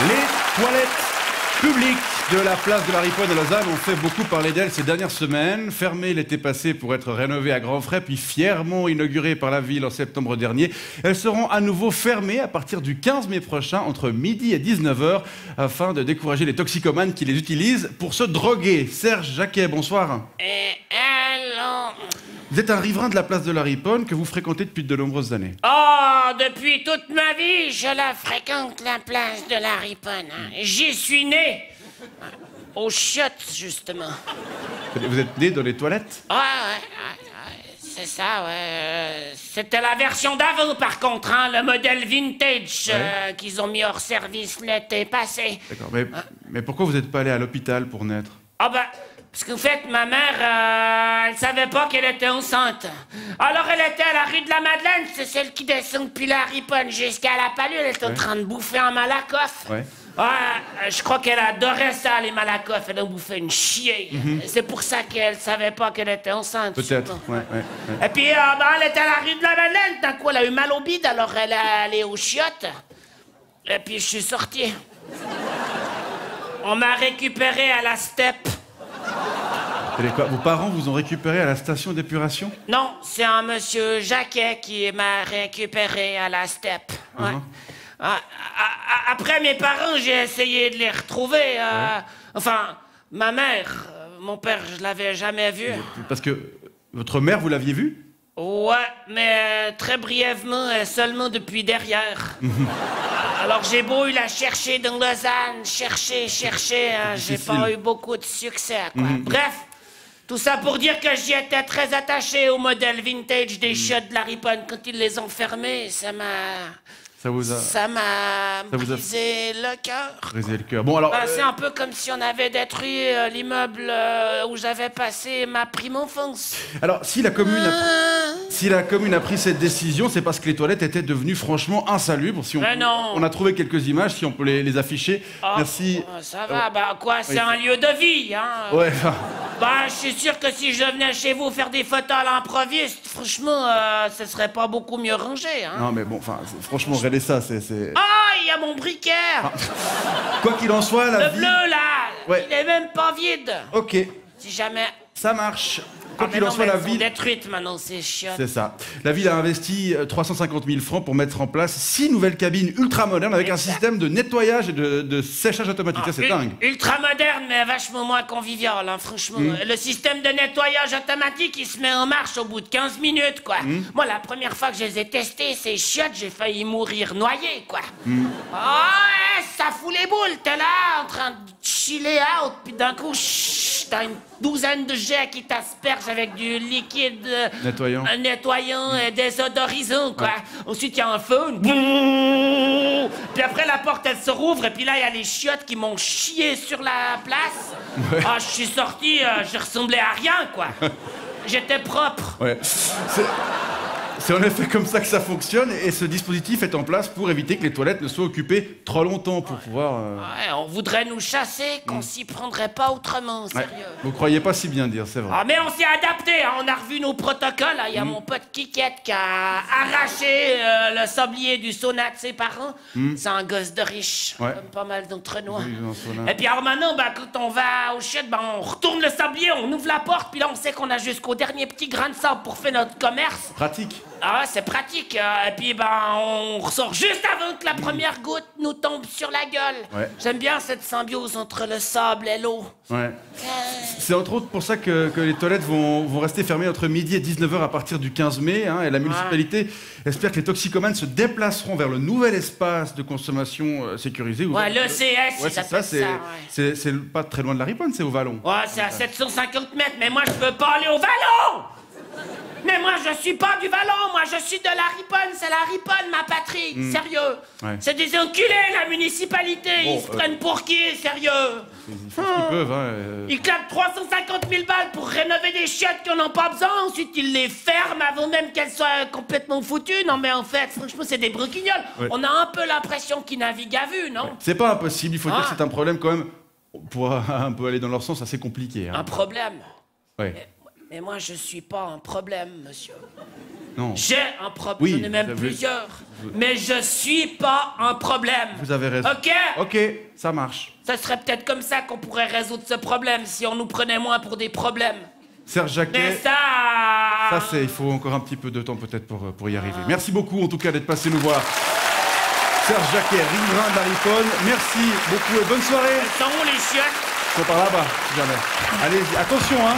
Les toilettes publiques de la place de la Riponne à Lausanne ont fait beaucoup parler d'elles ces dernières semaines. Fermées l'été passé pour être rénovées à grands frais, puis fièrement inaugurées par la ville en septembre dernier, elles seront à nouveau fermées à partir du 15 mai prochain, entre midi et 19h, afin de décourager les toxicomanes qui les utilisent pour se droguer. Serge Jacquet, bonsoir. Allons. Vous êtes un riverain de la place de la Riponne que vous fréquentez depuis de nombreuses années. Oh, depuis toute ma vie, je la fréquente, la place de la Riponne. J'y suis né. Aux chiottes, justement. Vous êtes né dans les toilettes? Ouais, c'est ça, ouais. C'était la version d'avant, par contre, hein, le modèle vintage qu'ils ont mis hors service l'été passé. D'accord, mais pourquoi vous n'êtes pas allé à l'hôpital pour naître? Ah bah, parce qu'en fait, ma mère, elle savait pas qu'elle était enceinte. Alors elle était à la rue de la Madeleine, c'est celle qui descend depuis la Riponne jusqu'à la Palue. Elle était en train de bouffer un malakoff. Ouais. Ouais, je crois qu'elle adorait ça, les malakoff. Elle en bouffait une chier. C'est pour ça qu'elle savait pas qu'elle était enceinte. Peut-être, ouais. Et puis, elle était à la rue de la Madeleine. D'un coup, elle a eu mal au bide, alors elle est allée aux chiottes. Et puis, je suis sorti. On m'a récupéré à la steppe. Vos parents vous ont récupéré à la station d'épuration? Non, c'est un monsieur Jacquet qui m'a récupéré à la steppe. Ouais. Après mes parents, j'ai essayé de les retrouver. Enfin, ma mère, mon père, je l'avais jamais vu. Parce que votre mère, vous l'aviez vue? Ouais, mais très brièvement et seulement depuis derrière. Alors j'ai beau eu la chercher dans Lausanne, chercher, hein, j'ai pas eu beaucoup de succès, quoi. Bref, tout ça pour dire que j'y étais très attaché au modèle vintage des chiottes de la Riponne. Quand ils les ont fermés, ça m'a brisé le cœur. Brisé le cœur. Bon, alors... c'est un peu comme si on avait détruit l'immeuble où j'avais passé ma prime enfance. Alors, si la commune a pris cette décision, c'est parce que les toilettes étaient devenues franchement insalubres. Si on a trouvé quelques images, si on peut les afficher. Merci. Ça va, c'est un lieu de vie, hein. Ouais. Je suis sûr que si je venais chez vous faire des photos à l'improviste, franchement, ce serait pas beaucoup mieux rangé, hein. Non, mais bon, franchement, regardez ça, c'est... Il y a mon briquet. Quoi qu'il en soit, la vie... Le bleu, là, il est même pas vide. Ok. Si jamais... Ça marche. Quoi qu'il en soit, la ville... détruite maintenant, c'est chiant. C'est ça. La ville a investi 350 000 francs pour mettre en place 6 nouvelles cabines ultra modernes avec un système de nettoyage et de séchage automatique. Ça, c'est dingue. Ultra moderne, mais vachement moins convivial, hein, franchement. Le système de nettoyage automatique, il se met en marche au bout de 15 minutes, quoi. Moi, la première fois que je les ai testés, ces chiottes, j'ai failli mourir noyé, quoi. Ça fout les boules. T'es là, en train de chiller out, puis d'un coup, t'as une douzaine de jets qui t'aspergent avec du liquide nettoyant et désodorisant, quoi. Ensuite, il y a un feu, puis après, la porte, elle se rouvre, et puis là, il y a les chiottes qui m'ont chié sur la place. Je suis sorti, je ressemblais à rien, quoi. J'étais propre. Ouais. C'est en effet comme ça que ça fonctionne, et ce dispositif est en place pour éviter que les toilettes ne soient occupées trop longtemps pour pouvoir... on voudrait nous chasser, qu'on s'y prendrait pas autrement, sérieux. Vous croyez pas si bien dire, c'est vrai. Mais on s'y a adapté, hein. On a revu nos protocoles. Il y a mon pote Kikette qui a arraché le sablier du sauna de ses parents. C'est un gosse de riche, comme pas mal d'entre nous. Et puis alors maintenant, quand on va au chiottes, on retourne le sablier, on ouvre la porte, puis là on sait qu'on a jusqu'au dernier petit grain de sable pour faire notre commerce. Pratique. C'est pratique. Et puis, on ressort juste avant que la première goutte nous tombe sur la gueule. J'aime bien cette symbiose entre le sable et l'eau. C'est entre autres pour ça que les toilettes vont rester fermées entre midi et 19h à partir du 15 mai. Et la municipalité espère que les toxicomanes se déplaceront vers le nouvel espace de consommation sécurisé. L'ECS, c'est pas très loin de la Riponne, c'est au Vallon. C'est à 750 mètres, mais moi, je peux pas aller au Vallon! Mais moi, je suis pas du Vallon, moi, je suis de la Riponne, c'est la Riponne, ma patrie, sérieux. C'est des enculés, la municipalité, ils se prennent pour qui, sérieux? Ils font ce qu'ils peuvent, Ils claquent 350 000 balles pour rénover des chiottes qui en ont pas besoin, ensuite ils les ferment avant même qu'elles soient complètement foutues. Non mais en fait, franchement, c'est des broquignoles. On a un peu l'impression qu'ils naviguent à vue, non? C'est pas impossible, il faut dire que c'est un problème quand même, pour un peu aller dans leur sens, assez compliqué. Un problème? Mais moi, je suis pas un problème, monsieur. Non. J'ai un problème, Oui, j'en ai même vous avez- plusieurs. Mais je suis pas un problème. Vous avez raison. Ok? Ok, ça marche. Ça serait peut-être comme ça qu'on pourrait résoudre ce problème, si on nous prenait moins pour des problèmes. Serge Mais Jacquet, ça... ça c'est, il faut encore un petit peu de temps peut-être pour y arriver. Merci beaucoup en tout cas d'être passé nous voir. Serge Jacquet, riverain de la Riponne, merci beaucoup et bonne soirée. Elles sont où les chiottes? Ils sont par là-bas, si jamais. Allez, attention hein.